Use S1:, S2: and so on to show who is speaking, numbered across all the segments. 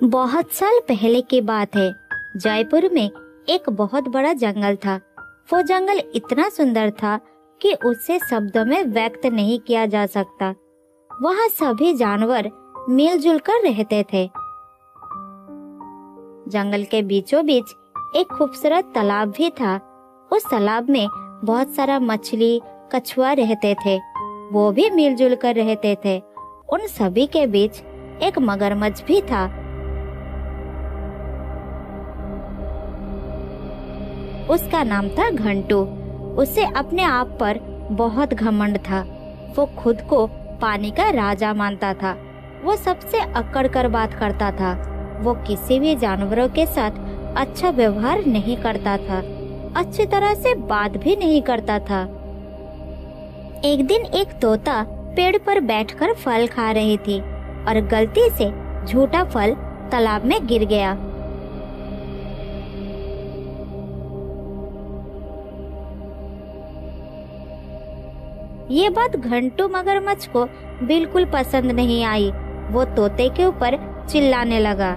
S1: बहुत साल पहले की बात है। जयपुर में एक बहुत बड़ा जंगल था। वो जंगल इतना सुंदर था कि उसे शब्दों में व्यक्त नहीं किया जा सकता। वहाँ सभी जानवर मिलजुल कर रहते थे। जंगल के बीचों बीच एक खूबसूरत तालाब भी था। उस तालाब में बहुत सारा मछली, कछुआ रहते थे। वो भी मिलजुल कर रहते थे। उन सभी के बीच एक मगरमच्छ भी था। उसका नाम था घंटू। उसे अपने आप पर बहुत घमंड था। वो खुद को पानी का राजा मानता था। वो सबसे अकड़ कर बात करता था। वो किसी भी जानवरों के साथ अच्छा व्यवहार नहीं करता था। अच्छी तरह से बात भी नहीं करता था। एक दिन एक तोता पेड़ पर बैठकर फल खा रही थी और गलती से झूठा फल तालाब में गिर गया। ये बात घंटू मगरमच्छ को बिल्कुल पसंद नहीं आई। वो तोते के ऊपर चिल्लाने लगा।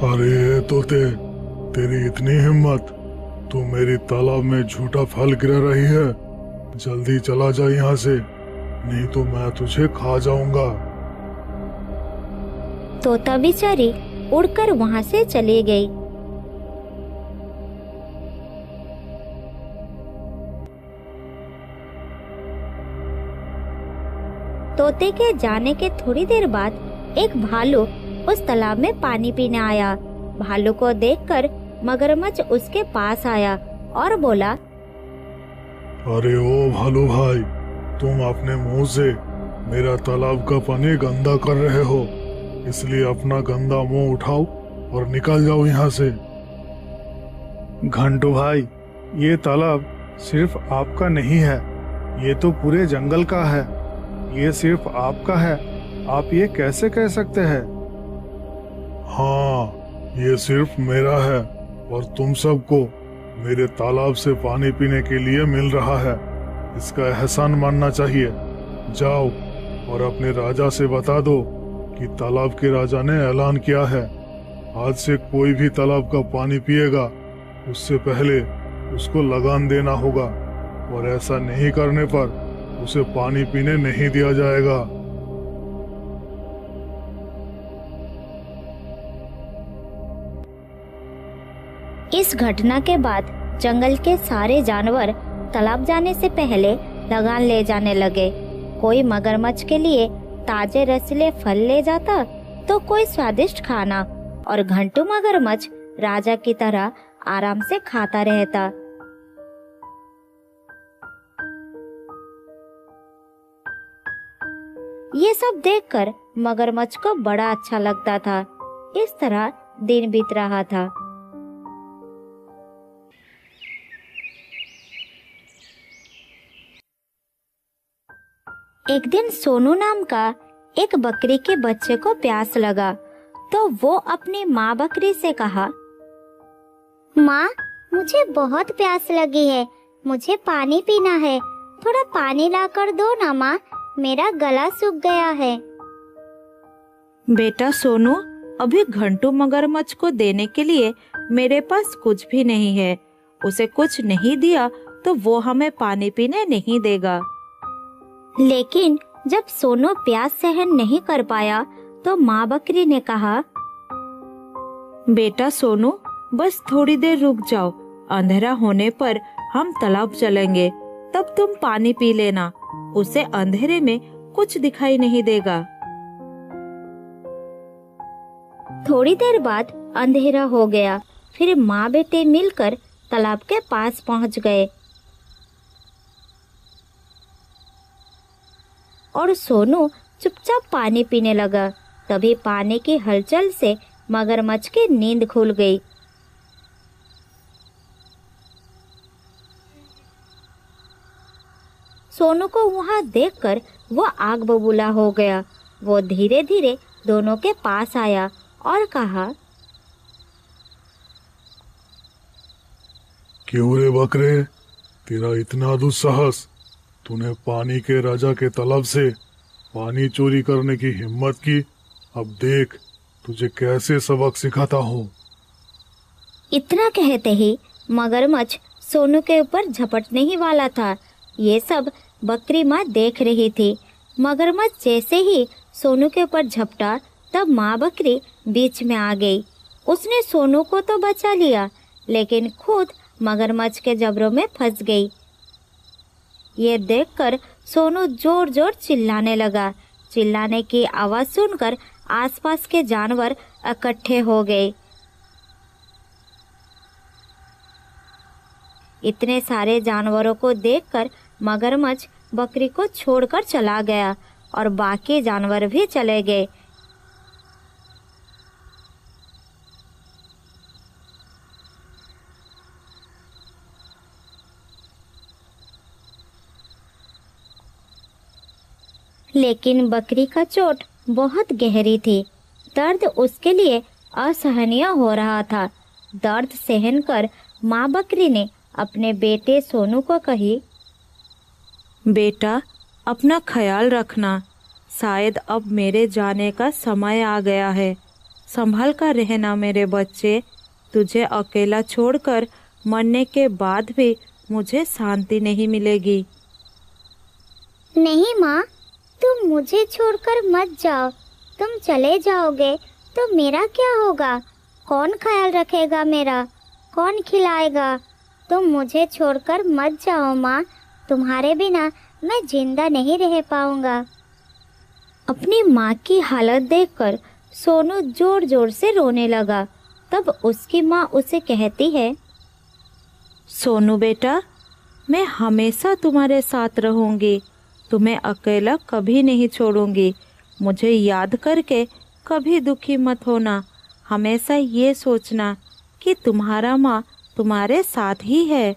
S2: अरे तोते, तेरी इतनी हिम्मत, तू मेरी तालाब में झूठा फल गिरा रही है। जल्दी चला जा यहाँ से, नहीं तो मैं तुझे खा जाऊंगा।
S1: तोता बेचारी उड़कर वहाँ से चली गई। तोते के जाने के थोड़ी देर बाद एक भालू उस तालाब में पानी पीने आया। भालू को देखकर मगरमच्छ उसके पास आया और बोला,
S2: अरे ओ भालू भाई, तुम अपने मुंह से मेरा तालाब का पानी गंदा कर रहे हो, इसलिए अपना गंदा मुंह उठाओ और निकल जाओ यहाँ से।
S3: घंटू भाई, ये तालाब सिर्फ आपका नहीं है, ये तो पूरे जंगल का है। ये सिर्फ आपका है, आप ये कैसे कह सकते हैं?
S2: हाँ, ये सिर्फ मेरा है और तुम सबको मेरे तालाब से पानी पीने के लिए मिल रहा है। इसका एहसान मानना चाहिए। जाओ और अपने राजा से बता दो कि तालाब के राजा ने ऐलान किया है, आज से कोई भी तालाब का पानी पिएगा उससे पहले उसको लगान देना होगा, और ऐसा नहीं करने पर उसे पानी पीने नहीं दिया जाएगा।
S1: इस घटना के बाद जंगल के सारे जानवर तालाब जाने से पहले लगान ले जाने लगे। कोई मगरमच्छ के लिए ताजे रसीले फल ले जाता, तो कोई स्वादिष्ट खाना, और घंटू मगरमच्छ राजा की तरह आराम से खाता रहता। ये सब देखकर मगरमच्छ को बड़ा अच्छा लगता था। इस तरह दिन बीत रहा था। एक दिन सोनू नाम का एक बकरी के बच्चे को प्यास लगा, तो वो अपनी माँ बकरी से कहा,
S4: माँ, मुझे बहुत प्यास लगी है, मुझे पानी पीना है, थोड़ा पानी लाकर दो ना माँ, मेरा गला सूख गया है।
S5: बेटा सोनू, अभी घंटू मगरमच्छ को देने के लिए मेरे पास कुछ भी नहीं है। उसे कुछ नहीं दिया तो वो हमें पानी पीने नहीं देगा।
S1: लेकिन जब सोनू प्यास सहन नहीं कर पाया तो माँ बकरी ने कहा,
S5: बेटा सोनू, बस थोड़ी देर रुक जाओ, अंधेरा होने पर हम तालाब चलेंगे, तब तुम पानी पी लेना, उसे अंधेरे में कुछ दिखाई नहीं देगा।
S1: थोड़ी देर बाद अंधेरा हो गया। फिर माँ बेटे मिलकर तालाब के पास पहुँच गए और सोनू चुपचाप पानी पीने लगा। तभी पानी की हलचल से मगरमच्छ की नींद खुल गई। सोनू को वहां देखकर वो आग बबूला हो गया। वो धीरे धीरे दोनों के पास आया और कहा,
S2: क्यों रे बकरे, तेरा इतना दुस्साहस? तूने पानी के राजा के तालाब से पानी चोरी करने की हिम्मत की। अब देख, तुझे कैसे सबक सिखाता हूँ।
S1: इतना कहते ही मगरमच्छ सोनू के ऊपर झपटने ही वाला था। ये सब बकरी माँ देख रही थी। मगरमच्छ जैसे ही सोनू के ऊपर झपटा, तब माँ बकरी बीच में आ गई। उसने सोनू को तो बचा लिया, लेकिन खुद मगरमच्छ के जबड़ों में फंस गई। ये देखकर सोनू जोर जोर चिल्लाने लगा। चिल्लाने की आवाज़ सुनकर आसपास के जानवर इकट्ठे हो गए। इतने सारे जानवरों को देखकर मगरमच्छ बकरी को छोड़कर चला गया और बाकी जानवर भी चले गए। लेकिन बकरी का चोट बहुत गहरी थी। दर्द उसके लिए असहनीय हो रहा था। दर्द सहन कर माँ बकरी ने अपने बेटे सोनू को कही,
S5: बेटा, अपना ख्याल रखना। शायद अब मेरे जाने का समय आ गया है। संभल कर रहना मेरे बच्चे। तुझे अकेला छोड़कर मरने के बाद भी मुझे शांति नहीं मिलेगी।
S4: नहीं माँ, तुम मुझे छोड़कर मत जाओ। तुम चले जाओगे तो मेरा क्या होगा? कौन ख्याल रखेगा मेरा? कौन खिलाएगा? तुम मुझे छोड़कर मत जाओ माँ। तुम्हारे बिना मैं जिंदा नहीं रह पाऊंगा।
S1: अपनी माँ की हालत देखकर सोनू जोर जोर से रोने लगा। तब उसकी माँ उसे कहती है,
S5: सोनू बेटा, मैं हमेशा तुम्हारे साथ रहूंगी। तुम्हें अकेला कभी नहीं छोड़ूंगी। मुझे याद करके कभी दुखी मत होना। हमेशा ये सोचना कि तुम्हारा माँ तुम्हारे साथ ही है।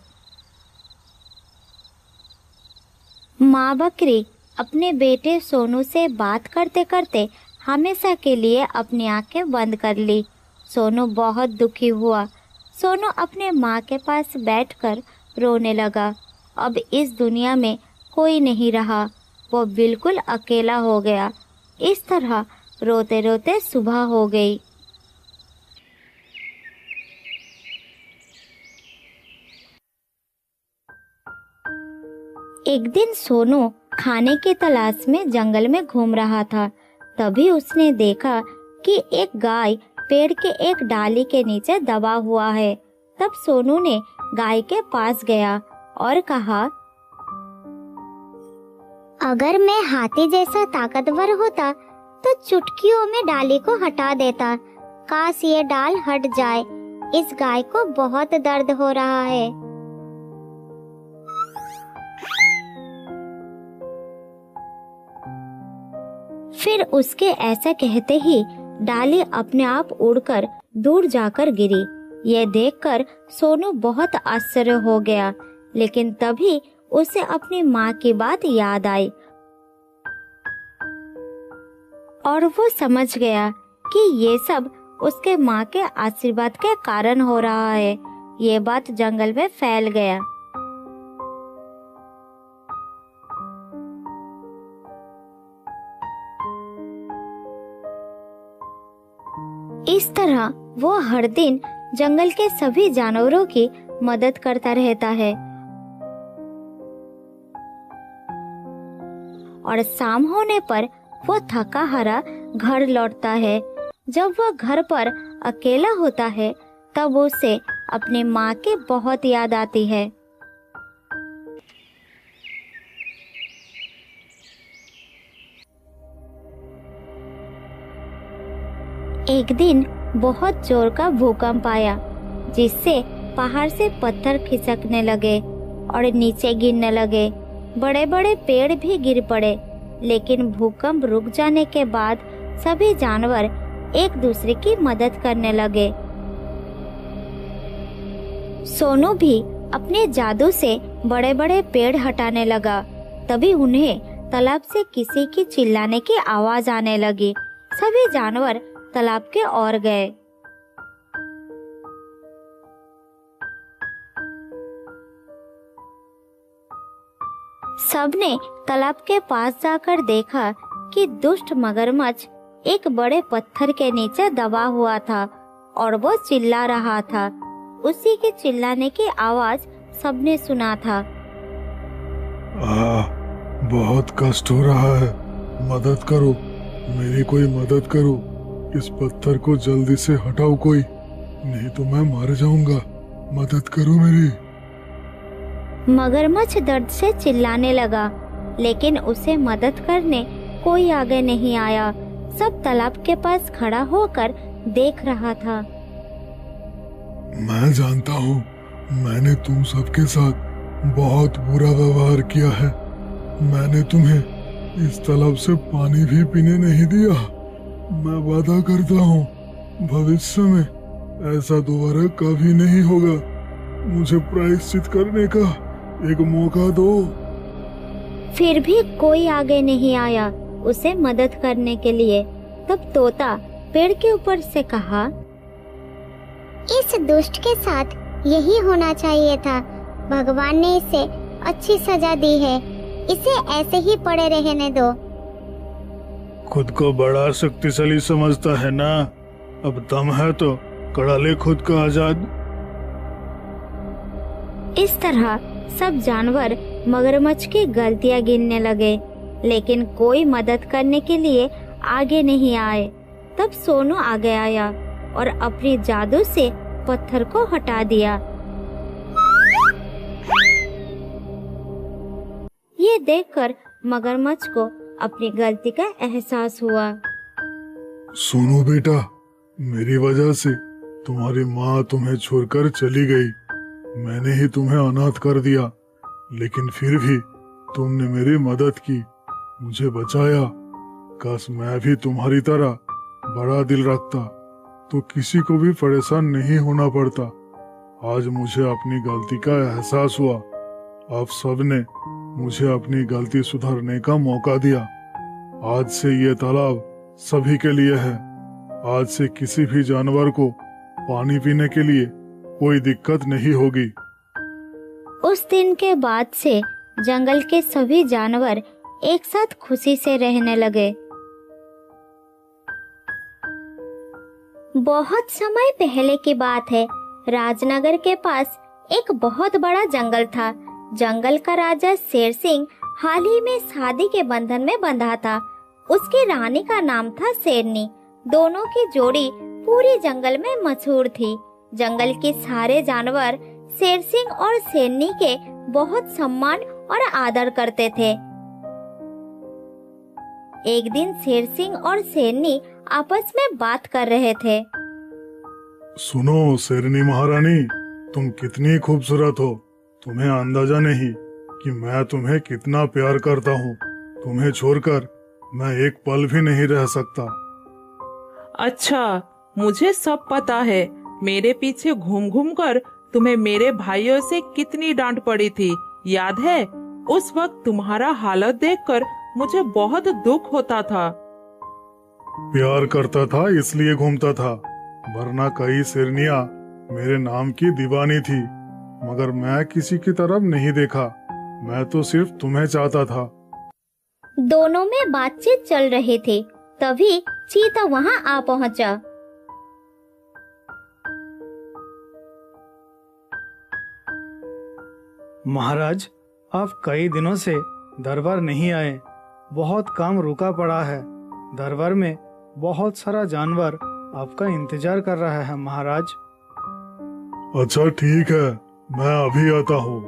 S1: माँ बकरी अपने बेटे सोनू से बात करते करते हमेशा के लिए अपनी आंखें बंद कर ली। सोनू बहुत दुखी हुआ। सोनू अपने माँ के पास बैठकर रोने लगा। अब इस दुनिया में कोई नहीं रहा। वो बिल्कुल अकेला हो गया। इस तरह रोते रोते सुबह हो गई। एक दिन सोनू खाने की तलाश में जंगल में घूम रहा था। तभी उसने देखा कि एक गाय पेड़ के एक डाली के नीचे दबा हुआ है। तब सोनू ने गाय के पास गया और कहा,
S4: अगर मैं हाथी जैसा ताकतवर होता तो चुटकियों में डाली को हटा देता। काश ये डाल हट जाए। इस गाय को बहुत दर्द हो रहा है।
S1: फिर उसके ऐसा कहते ही डाली अपने आप उड़कर दूर जाकर गिरी। यह देखकर सोनू बहुत आश्चर्य हो गया। लेकिन तभी उसे अपनी माँ की बात याद आई और वो समझ गया कि ये सब उसके माँ के आशीर्वाद के कारण हो रहा है। ये बात जंगल में फैल गया। इस तरह वो हर दिन जंगल के सभी जानवरों की मदद करता रहता है और शाम होने पर वो थका हारा घर लौटता है। जब वो घर पर अकेला होता है तब उसे अपनी माँ की बहुत याद आती है। एक दिन बहुत जोर का भूकंप आया, जिससे पहाड़ से पत्थर खिसकने लगे और नीचे गिरने लगे। बड़े बड़े पेड़ भी गिर पड़े। लेकिन भूकंप रुक जाने के बाद सभी जानवर एक दूसरे की मदद करने लगे। सोनू भी अपने जादू से बड़े बड़े पेड़ हटाने लगा। तभी उन्हें तालाब से किसी की चिल्लाने की आवाज आने लगी। सभी जानवर तालाब के ओर गए। सबने तालाब के पास जाकर देखा कि दुष्ट मगरमच्छ एक बड़े पत्थर के नीचे दबा हुआ था और वो चिल्ला रहा था। उसी के चिल्लाने की आवाज सबने सुना था।
S2: बहुत कष्ट हो रहा है, मदद करो, मेरी कोई मदद करो। इस पत्थर को जल्दी से हटाओ कोई, नहीं तो मैं मर जाऊंगा। मदद करो मेरी।
S1: मगरमच्छ दर्द से चिल्लाने लगा, लेकिन उसे मदद करने कोई आगे नहीं आया। सब तालाब के पास खड़ा होकर देख रहा था।
S2: मैं जानता हूँ मैंने तुम सबके साथ बहुत बुरा व्यवहार किया है। मैंने तुम्हें इस तालाब से पानी भी पीने नहीं दिया। मैं वादा करता हूँ भविष्य में ऐसा दोबारा कभी नहीं होगा। मुझे प्रायश्चित करने का एक मौका दो।
S1: फिर भी कोई आगे नहीं आया उसे मदद करने के लिए। तब तोता पेड़ के ऊपर से कहा,
S4: इस दुष्ट के साथ यही होना चाहिए था। भगवान ने इसे अच्छी सजा दी है, इसे ऐसे ही पड़े रहने दो।
S3: खुद को बड़ा शक्तिशाली समझता है ना? अब दम है तो कड़ा ले खुद को आजाद।
S1: इस तरह सब जानवर मगरमच्छ की गलतियां गिनने लगे, लेकिन कोई मदद करने के लिए आगे नहीं आए। तब सोनू आगे आया और अपनी जादू से पत्थर को हटा दिया। ये देखकर मगरमच्छ को अपनी गलती का एहसास हुआ।
S2: सोनू बेटा, मेरी वजह से तुम्हारी माँ तुम्हें छोड़कर चली गई। मैंने ही तुम्हें अनाथ कर दिया, लेकिन फिर भी तुमने मेरी मदद की, मुझे बचाया। काश मैं भी तुम्हारी तरह बड़ा दिल रखता तो किसी को भी परेशान नहीं होना पड़ता। आज मुझे अपनी गलती का एहसास हुआ। आप सबने मुझे अपनी गलती सुधारने का मौका दिया। आज से ये तालाब सभी के लिए है। आज से किसी भी जानवर को पानी पीने के लिए कोई दिक्कत नहीं होगी।
S1: उस दिन के बाद से जंगल के सभी जानवर एक साथ खुशी से रहने लगे। बहुत समय पहले की बात है। राजनगर के पास एक बहुत बड़ा जंगल था। जंगल का राजा शेर सिंह हाल ही में शादी के बंधन में बंधा था। उसकी रानी का नाम था शेरनी। दोनों की जोड़ी पूरी जंगल में मशहूर थी। जंगल के सारे जानवर शेर सिंह और शेरनी के बहुत सम्मान और आदर करते थे। एक दिन शेर सिंह और शेरनी आपस में बात कर रहे थे।
S2: सुनो शेरनी महारानी, तुम कितनी खूबसूरत हो। तुम्हें अंदाजा नहीं कि मैं तुम्हें कितना प्यार करता हूँ। तुम्हें छोड़कर मैं एक पल भी नहीं रह सकता।
S5: अच्छा, मुझे सब पता है। मेरे पीछे घूम घूम कर तुम्हें मेरे भाइयों से कितनी डांट पड़ी थी, याद है? उस वक्त तुम्हारा हालत देखकर मुझे बहुत दुख होता था।
S2: प्यार करता था इसलिए घूमता था, वरना कई शेरनियाँ मेरे नाम की दीवानी थी। मगर मैं किसी की तरफ नहीं देखा। मैं तो सिर्फ तुम्हें चाहता था।
S1: दोनों में बातचीत चल रही थी। तभी चीता वहां आ पहुंचा।
S3: महाराज, आप कई दिनों से दरबार नहीं आए। बहुत काम रुका पड़ा है। दरबार में बहुत सारा जानवर आपका इंतजार कर रहा है महाराज।
S2: अच्छा ठीक है, मैं अभी आता हूँ।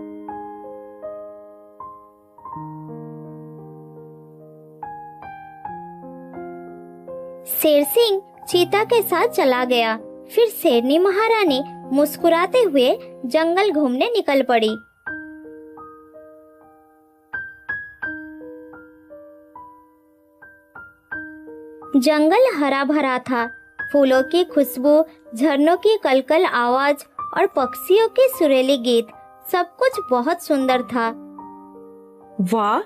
S1: शेर सिंह चीता के साथ चला गया। फिर शेरनी महारानी मुस्कुराते हुए जंगल घूमने निकल पड़ी। जंगल हरा भरा था। फूलों की खुशबू, झरनों की कलकल आवाज और पक्षियों की सुरीली गीत, सब कुछ बहुत सुंदर था।
S5: वाह,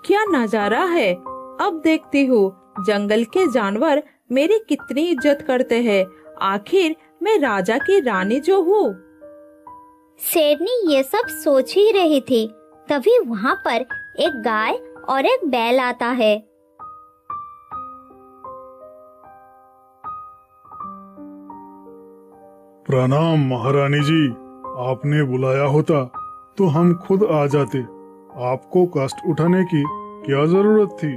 S5: क्या नजारा है। अब देखती हूँ जंगल के जानवर मेरी कितनी इज्जत करते हैं। आखिर मैं राजा की रानी जो हूँ।
S1: शेरनी ये सब सोच ही रही थी। तभी वहाँ पर एक गाय और एक बैल आता है।
S2: प्रणाम महारानी जी। आपने बुलाया होता तो हम खुद आ जाते। आपको कष्ट उठाने की क्या जरूरत थी?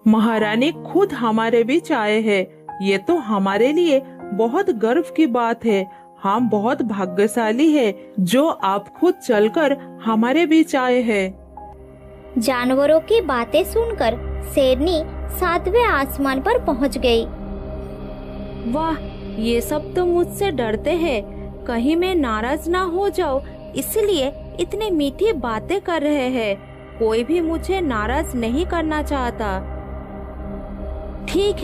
S6: महारानी खुद हमारे बीच आए हैं। ये तो हमारे लिए बहुत गर्व की बात है। हम बहुत भाग्यशाली हैं जो आप खुद चलकर हमारे बीच आए हैं।
S4: जानवरों की बातें सुनकर शेरनी 7वें आसमान पर पहुंच गई।
S5: वाह, ये सब तो मुझसे डरते हैं। कहीं मैं नाराज ना हो जाऊं, इसलिए इतनी मीठी बातें कर रहे हैं। कोई भी मुझे नाराज नहीं करना चाहता। ठीक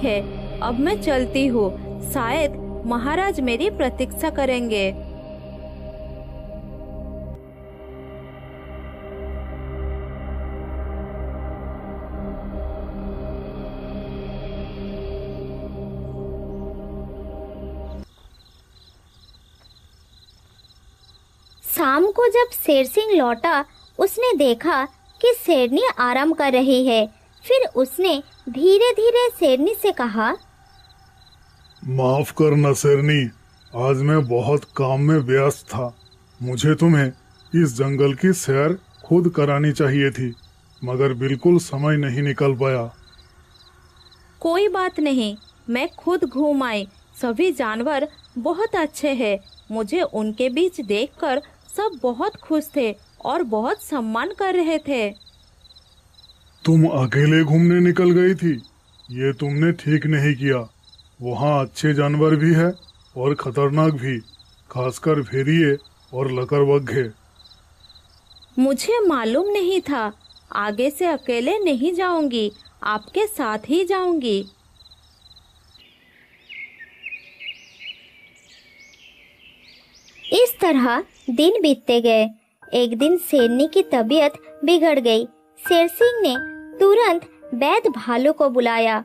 S5: है, अब मैं चलती हूँ। शायद महाराज मेरी प्रतीक्षा करेंगे।
S4: शाम को जब शेर सिंह लौटा, उसने देखा कि शेरनी आराम कर रही है। फिर उसने धीरे धीरे शेरनी से कहा,
S2: माफ करना शेरनी, आज मैं बहुत काम में व्यस्त था। मुझे तुम्हें इस जंगल की सैर खुद करानी चाहिए थी, मगर बिल्कुल समय नहीं निकल पाया।
S5: कोई बात नहीं, मैं खुद घूम आई। सभी जानवर बहुत अच्छे हैं। मुझे उनके बीच देखकर सब बहुत खुश थे और बहुत सम्मान कर रहे थे।
S2: तुम अकेले घूमने निकल गई थी, ये तुमने ठीक नहीं किया। वहाँ अच्छे जानवर भी है और खतरनाक भी, खासकर भेड़िए और लकड़बग्घे।
S5: मुझे मालूम नहीं था। आगे से अकेले नहीं जाऊंगी, आपके साथ ही जाऊंगी।
S4: इस तरह दिन बीतते गए। एक दिन शेरनी की तबीयत बिगड़ गई। शेर सिंह ने तुरंत वैद्य भालू को बुलाया।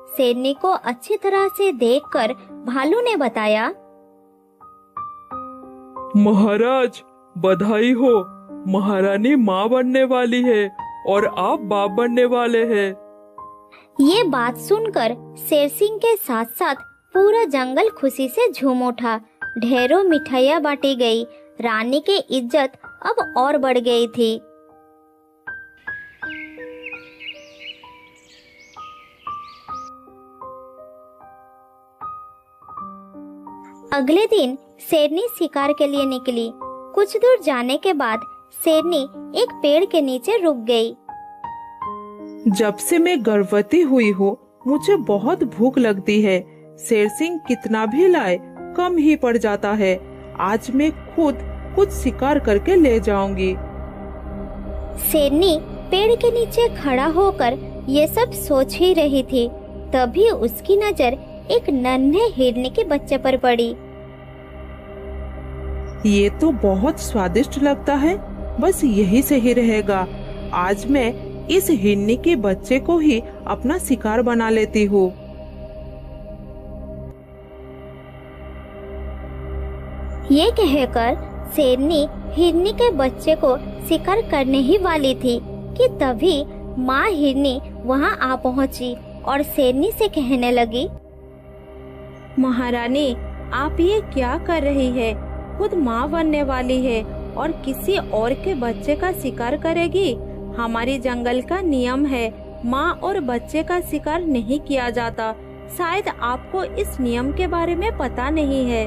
S4: शेरनी को अच्छी तरह से देखकर भालू ने बताया,
S6: महाराज बधाई हो, महारानी माँ बनने वाली है और आप बाप बनने वाले हैं।
S4: ये बात सुनकर शेर सिंह के साथ साथ पूरा जंगल खुशी से झूम उठा। ढेरों मिठाइयाँ बांटी गई। रानी की इज्जत अब और बढ़ गई थी। अगले दिन शेरनी शिकार के लिए निकली। कुछ दूर जाने के बाद शेरनी एक पेड़ के नीचे रुक गई।
S6: जब से मैं गर्भवती हुई हूँ, मुझे बहुत भूख लगती है। शेर सिंह कितना भी लाए कम ही पड़ जाता है। आज मैं खुद कुछ शिकार करके ले जाऊंगी।
S4: शेरनी पेड़ के नीचे खड़ा होकर ये सब सोच ही रही थी। तभी उसकी नजर एक नन्हे हिरनी के बच्चे पर पड़ी।
S6: ये तो बहुत स्वादिष्ट लगता है, बस यही सही रहेगा। आज मैं इस हिरनी के बच्चे को ही अपना शिकार बना लेती हूँ।
S4: ये कहकर शेरनी हिरनी के बच्चे को शिकार करने ही वाली थी कि तभी माँ हिरनी वहाँ आ पहुँची और शेरनी से कहने लगी,
S5: महारानी, आप ये क्या कर रही है? खुद माँ बनने वाली है और किसी और के बच्चे का शिकार करेगी। हमारी जंगल का नियम है, माँ और बच्चे का शिकार नहीं किया जाता। शायद आपको इस नियम के बारे में पता नहीं है।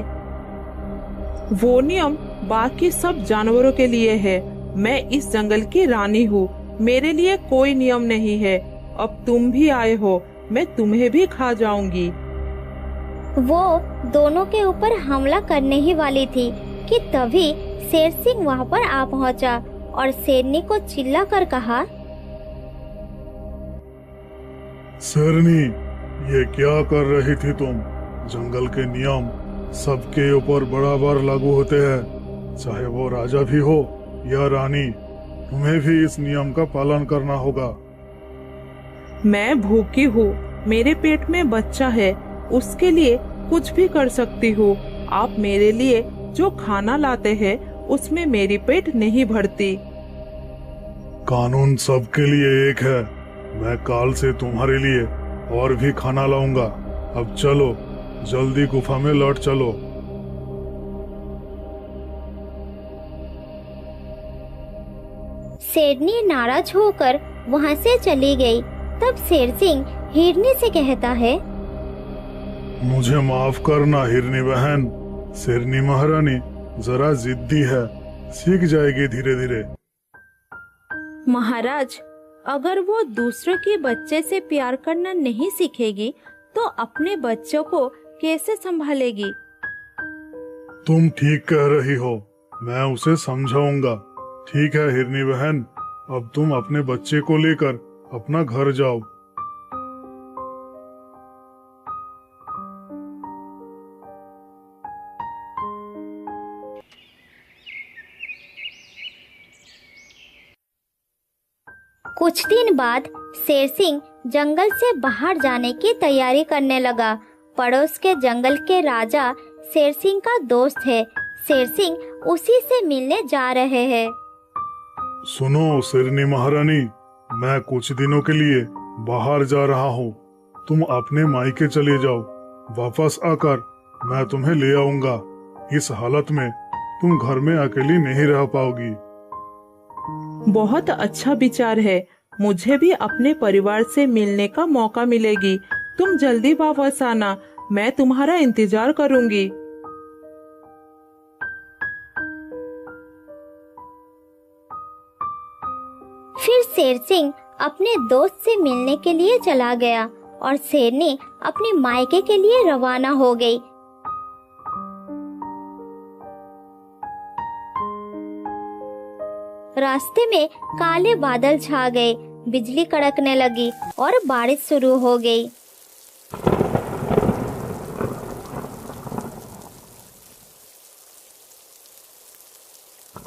S6: वो नियम बाकी सब जानवरों के लिए है। मैं इस जंगल की रानी हूँ, मेरे लिए कोई नियम नहीं है। अब तुम भी आए हो, मैं तुम्हें भी खा जाऊंगी।
S4: वो दोनों के ऊपर हमला करने ही वाली थी कि तभी शेर सिंह वहाँ पर आ पहुँचा और शेरनी को चिल्ला कर कहा,
S2: शेरनी, ये क्या कर रही थी तुम? जंगल के नियम सबके ऊपर बराबर लागू होते हैं, चाहे वो राजा भी हो या रानी। तुम्हें भी इस नियम का पालन करना होगा।
S6: मैं भूखी हूँ, मेरे पेट में बच्चा है, उसके लिए कुछ भी कर सकती हूँ। आप मेरे लिए जो खाना लाते हैं उसमें मेरी पेट नहीं भरती।
S2: कानून सबके लिए एक है। मैं काल से तुम्हारे लिए और भी खाना लाऊंगा। अब चलो, जल्दी गुफा में लौट चलो।
S4: शेरनी नाराज होकर वहां से चली गई। तब शेर सिंह हिरनी से कहता है,
S2: मुझे माफ करना हिरनी बहन। शेरनी महारानी जरा जिद्दी है, सीख जाएगी धीरे धीरे।
S5: महाराज, अगर वो दूसरों के बच्चे से प्यार करना नहीं सीखेगी तो अपने बच्चों को कैसे संभालेगी?
S2: तुम ठीक कह रही हो, मैं उसे समझाऊंगा। ठीक है हिरनी बहन, अब तुम अपने बच्चे को लेकर अपना घर जाओ।
S4: कुछ दिन बाद शेर सिंह जंगल से बाहर जाने की तैयारी करने लगा। पड़ोस के जंगल के राजा शेर सिंह का दोस्त है। शेर सिंह उसी से मिलने जा रहे हैं।
S2: सुनो शेरनी महारानी, मैं कुछ दिनों के लिए बाहर जा रहा हूँ। तुम अपने मायके चले जाओ। वापस आकर मैं तुम्हें ले आऊंगा। इस हालत में तुम घर में अकेली नहीं रह पाओगी।
S6: बहुत अच्छा विचार है। मुझे भी अपने परिवार से मिलने का मौका मिलेगी। तुम जल्दी वापस आना, मैं तुम्हारा इंतजार करूंगी।
S4: फिर शेर सिंह अपने दोस्त से मिलने के लिए चला गया और शेरनी अपने मायके के लिए रवाना हो गई। रास्ते में काले बादल छा गए, बिजली कड़कने लगी और बारिश शुरू हो गई।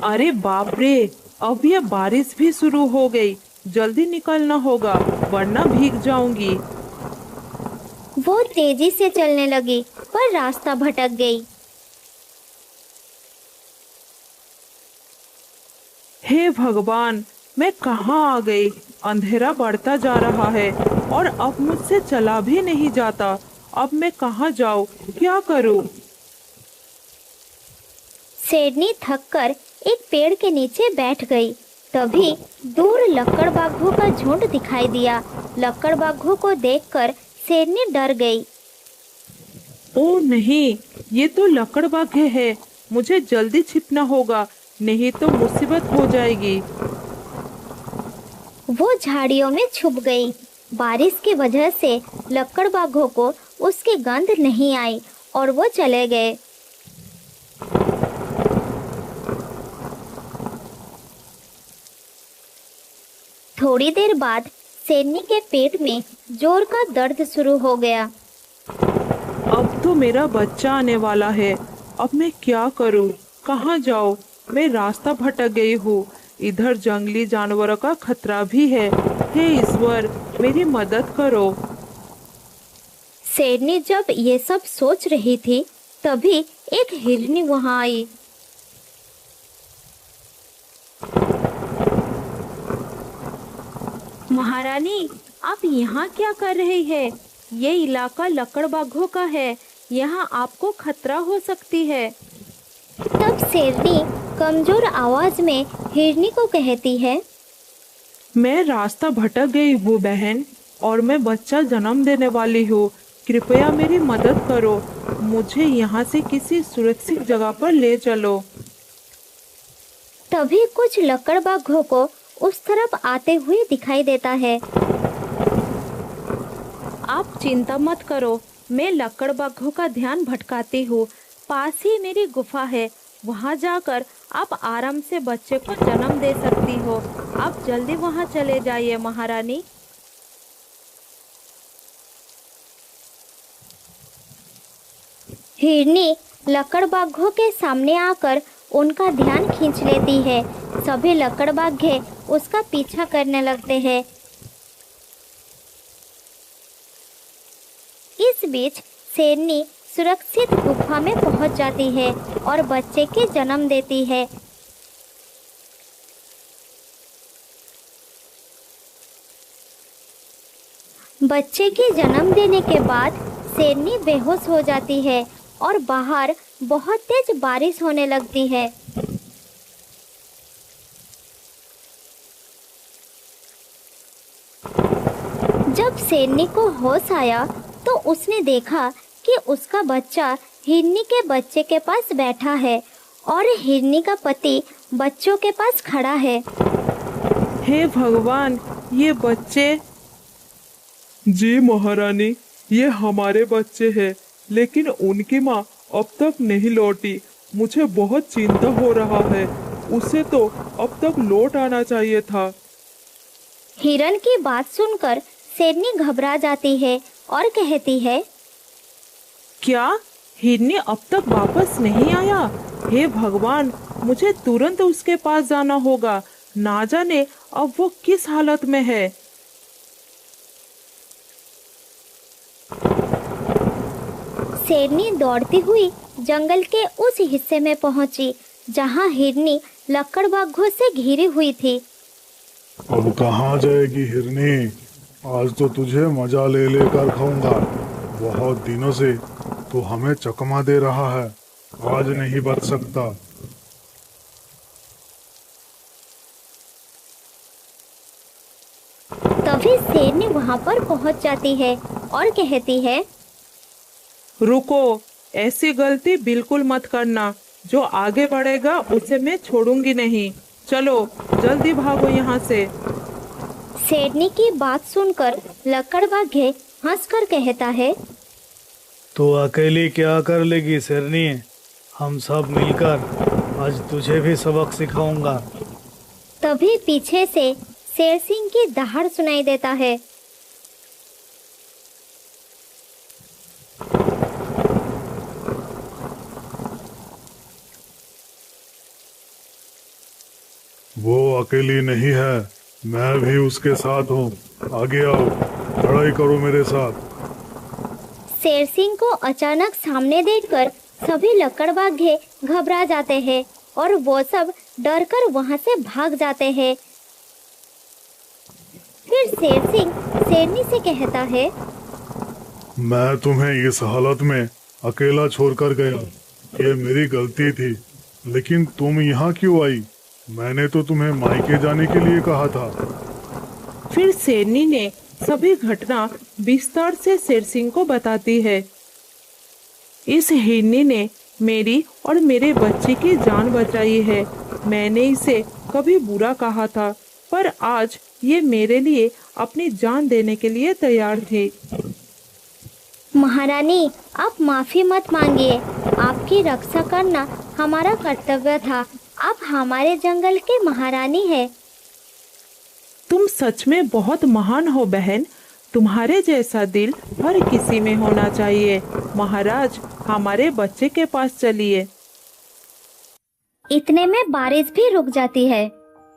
S6: अरे बाप रे, अब ये बारिश भी शुरू हो गई। जल्दी निकलना होगा वरना भीग जाऊंगी।
S4: वो तेजी से चलने लगी पर रास्ता भटक गई।
S6: हे भगवान, मैं कहाँ आ गई? अंधेरा बढ़ता जा रहा है और अब मुझसे चला भी नहीं जाता। अब मैं कहाँ जाऊँ, क्या करूँ?
S4: शेरनी थककर एक पेड़ के नीचे बैठ गई। तभी दूर लकड़बाघों का झुंड दिखाई दिया। लकड़बाघों को देखकर शेरनी डर गई।
S6: ओ नहीं, ये तो लकड़बाघे है। मुझे जल्दी छिपना होगा, नहीं तो मुसीबत हो जाएगी।
S4: वो झाड़ियों में छुप गई। बारिश की वजह से लकड़बाघों को उसकी गंध नहीं आई और वो चले गए। थोड़ी देर बाद शेरनी के पेट में जोर का दर्द शुरू हो गया।
S6: अब तो मेरा बच्चा आने वाला है। अब मैं क्या करूं? कहाँ जाऊं? मैं रास्ता भटक गई हूँ। इधर जंगली जानवरों का खतरा भी है। हे ईश्वर, मेरी मदद करो।
S4: शेरनी जब ये सब सोच रही थी तभी एक हिरनी वहां आई।
S5: महारानी, आप यहाँ क्या कर रही है? ये इलाका लकड़बाघों का है, यहाँ आपको खतरा हो सकती है।
S4: तब शेरनी कमजोर आवाज में हिरनी को कहती है,
S6: मैं रास्ता भटक गई हूँ बहन, और मैं बच्चा जन्म देने वाली हूँ। कृपया मेरी मदद करो। मुझे यहाँ से किसी सुरक्षित जगह पर ले चलो।
S4: तभी कुछ लकड़बाघों को उस तरफ आते हुए दिखाई देता है।
S5: आप चिंता मत करो, मैं लकड़बाघों का ध्यान भटकाती हूँ। पास ही मेरी गुफा है, वहाँ जाकर आप आराम से बच्चे को जन्म दे सकती हो। आप जल्दी वहाँ चले जाइए महारानी।
S4: हिरनी लकड़बाघों के सामने आकर उनका ध्यान खींच लेती है। सभी लकड़बाघे उसका पीछा करने लगते हैं। इस बीच शेरनी सुरक्षित गुफा में पहुंच जाती है और बच्चे के जन्म देती है। बच्चे के जन्म देने के बाद शेरनी बेहोश हो जाती है और बाहर बहुत तेज बारिश होने लगती है। जब शेरनी को होश आया तो उसने देखा कि उसका बच्चा हिरनी के बच्चे के पास बैठा है और हिरनी का पति बच्चों के पास खड़ा है।
S6: हे भगवान, ये बच्चे। जी महारानी, ये हमारे बच्चे हैं, लेकिन उनकी माँ अब तक नहीं लौटी। मुझे बहुत चिंता हो रहा है। उसे तो अब तक लौट आना चाहिए था।
S4: हिरन की बात सुनकर शेरनी घबरा जाती है और कहती है,
S6: क्या हिरनी अब तक वापस नहीं आया? हे भगवान, मुझे तुरंत उसके पास जाना होगा। ना जाने अब वो किस हालत में है।
S4: शेरनी दौड़ती हुई जंगल के उस हिस्से में पहुंची जहां हिरनी लकड़बाघों से घिरी हुई थी।
S2: अब कहाँ जाएगी हिरनी? आज तो तुझे मजा ले लेकर खाऊंगा। बहुत दिनों से तू हमें चकमा दे रहा है, आज नहीं बच सकता।
S4: तभी शेरनी वहां पर पहुंच जाती है और कहती है,
S6: रुको, ऐसी गलती बिल्कुल मत करना। जो आगे बढ़ेगा उसे मैं छोड़ूंगी नहीं। चलो जल्दी भागो यहाँ से।
S4: शेरनी की बात सुनकर लकड़बाघे हंसकर कहता है,
S3: तो अकेली क्या कर लेगी शेरनी? हम सब मिलकर आज तुझे भी सबक सिखाऊंगा।
S4: तभी पीछे से शेर सिंह की दहाड़ सुनाई देता है।
S2: वो अकेली नहीं है, मैं भी उसके साथ हूँ। आगे आओ, लड़ाई करो मेरे साथ।
S4: शेर सिंह को अचानक सामने देखकर सभी लकड़बाघे घबरा जाते हैं और वो सब डरकर वहां से भाग जाते हैं। फिर शेर सिंह शेरनी से कहता है,
S2: मैं तुम्हें इस हालत में अकेला छोड़कर गया, ये मेरी गलती थी। लेकिन तुम यहाँ क्यों आई? मैंने तो तुम्हें मायके जाने के लिए कहा था।
S6: फिर शेरनी ने सभी घटना विस्तार से शेर सिंह को बताती है। इस हिरनी ने मेरी और मेरे बच्चे की जान बचाई है। मैंने इसे कभी बुरा कहा था, पर आज ये मेरे लिए अपनी जान देने के लिए तैयार थी।
S4: महारानी, आप माफी मत मांगिए। आपकी रक्षा करना हमारा कर्तव्य था। आप हमारे जंगल के महारानी हैं।
S6: तुम सच में बहुत महान हो बहन। तुम्हारे जैसा दिल हर किसी में होना चाहिए। महाराज, हमारे बच्चे के पास चलिए।
S4: इतने में बारिश भी रुक जाती है।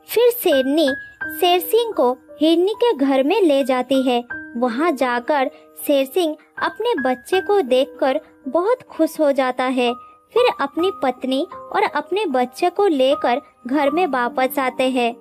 S4: फिर शेरनी शेर सिंह को हिरनी के घर में ले जाती है। वहां जाकर शेर सिंह अपने बच्चे को देखकर बहुत खुश हो जाता है। फिर अपनी पत्नी और अपने बच्चे को लेकर घर में वापस आते हैं।